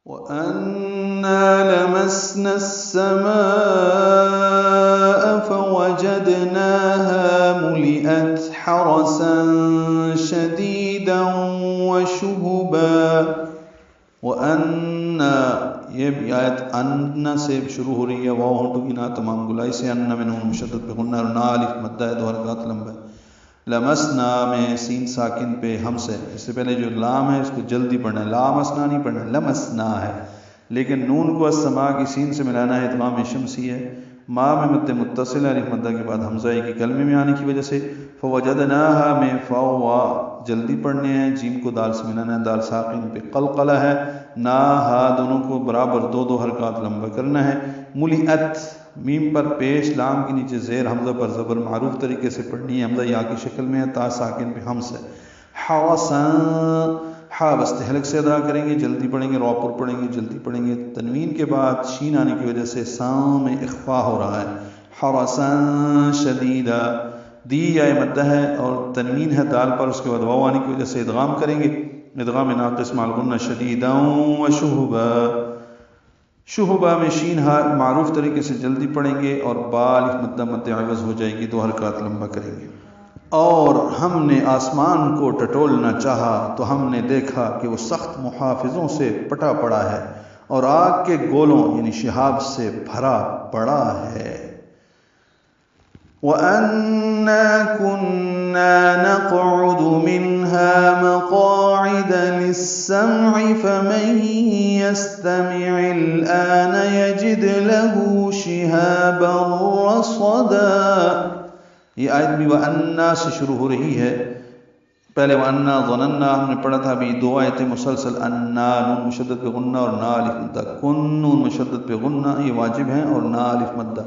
وَأَنَّا لَمَسْنَا السَّمَاءَ فَوَجَدْنَاهَا مُلِئَتْ حَرَسًا شَدِيدًا وَشُهُبًا. وَأَنَّا، یہ بھی آیت ان سے شروع ہو رہی ہے، واو ہونٹوں کی نہ تمام گلائی سے، ان میں نون مشدد پہ غنہ اور نا الف مدہ ہے، دو حرکات لمبا ہے۔ لمسنا میں سین ساکن پہ ہم سے، اس سے پہلے جو لام ہے اس کو جلدی پڑھنا ہے، لامسنا نہیں پڑھنا ہے، لمسنا ہے، لیکن نون کو السماء کی سین سے ملانا ہے، ادغام شمسی ہے۔ ما میں مد متصل ہے، الف مدہ کے بعد حمزہ کی کلمے میں آنے کی وجہ سے۔ فوجدناہا میں فاء وا جلدی پڑھنے ہیں، جیم کو دال سے ملانا ہے، دال ساکن پہ قلقلہ ہے، نا ہا دونوں کو برابر دو دو حرکات لمبا کرنا ہے۔ ملئت میم پر پیش، لام کے نیچے زیر، حمزہ پر زبر، معروف طریقے سے پڑھنی ہے، حمزہ یا کی شکل میں ہے، تا ساکن پہ ہمس ہے۔ حواساں، ہا بستے حلق سے ادا کریں گے، جلدی پڑھیں گے، رو پر پڑھیں گے، جلدی پڑھیں گے۔ تنوین کے بعد شین آنے کی وجہ سے ساں میں اخفا ہو رہا ہے۔ حرساں شدیدہ، دی یا مدہ ہے اور تنوین ہے دال پر، اس کے بعد واو آنے کی وجہ سے ادغام کریں گے، ادغام ناقص مع الغنہ شدیدا وشہبا۔ شہبہ میں شین ہا معروف طریقے سے جلدی پڑھیں گے اور با الف مدہ مد عوض ہو جائے گی، دو حرکات لمبا کریں گے۔ اور ہم نے آسمان کو ٹٹولنا چاہا تو ہم نے دیکھا کہ وہ سخت محافظوں سے پٹا پڑا ہے اور آگ کے گولوں یعنی شہاب سے بھرا پڑا ہے۔ وَأَنَّا كُنَّا نَقْعُدُ مِنْهَا مَقَاعِدَ لِلسَّمْعِ فَمَنْ يَسْتَمِعِ الْآنَ يَجِدْ لَهُ شِهَابًا رَصَدًا۔ یہ آیت بھی وَأَنَّا سے شروع ہو رہی ہے، پہلے وَأَنَّا ظَنَنَّا ہم نے پڑھا تھا، ابھی دو آیتیں مسلسل، انا نون مشدد پہ غنہ اور نا الف مدہ، کن نون مشدد پہ غنہ یہ واجب ہیں اور نا الف مدہ،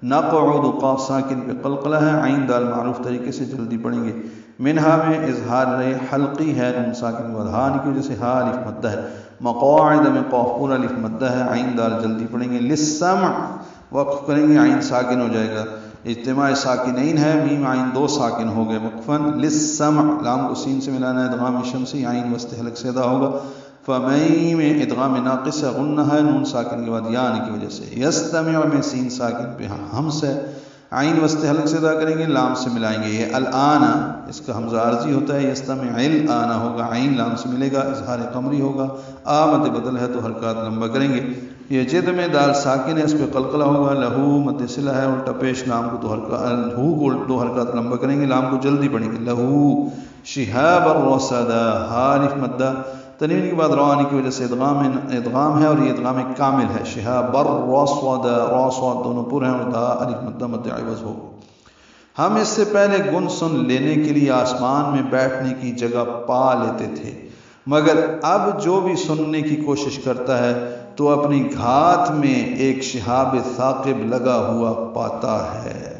نقعد قاف ساکن پہ قلقلہ ہے، عین دال معروف طریقے سے جلدی پڑھیں گے۔ منہا میں اظہار حلقی ہے، نون ساکن کے بعد ہا کی وجہ سے ہا الف مدہ ہے۔ مقاعد میں قاف پورا الف مدہ ہے، عین دال جلدی پڑھیں گے۔ للسمع وقف کریں گے، عین ساکن ہو جائے گا، اجتماع ساکنین ہے، میم عین دو ساکن ہو گئے وقفاً۔ للسمع لام کو سین سے ملانا ہے، ادغام شمسی، عین وسط حلق سے ادا ہوگا۔ فمئی میں ادغام ناقص ہے، غنہ ہے، نون ساکن کے بعد یا آنے کی وجہ سے۔ یستمع میں سین ساکن پہ ہمس ہے، عین وسط حلق سے ادا کریں گے، لام سے ملائیں گے۔ یہ الآن اس کا حمزہ عارضی ہوتا ہے، یستمع الآن ہوگا، عین لام سے ملے گا، اظہار قمری ہوگا، مد بدل ہے تو حرکات لمبا کریں گے۔ یہ جد میں دال ساکن ہے، اس پہ قلقلہ ہوگا، لہو مد صلہ ہے، الٹا پیش، لام کو دو حرکات لمبا کریں گے، لام کو جلدی پڑھیں گے۔ لہو شہاب الرصدا، ہا الف مدہ، تنوین کے بعد رو آنے کی وجہ سے ادغام ہے اور یہ ادغام کامل ہے۔ شہاب الرصدا، را صاد دونوں پر ہیں اور دا الف مدہ مد عوض ہو۔ ہم اس سے پہلے گن سن لینے کے لیے آسمان میں بیٹھنے کی جگہ پا لیتے تھے، مگر اب جو بھی سننے کی کوشش کرتا ہے تو اپنی گھات میں ایک شہاب ثاقب لگا ہوا پاتا ہے۔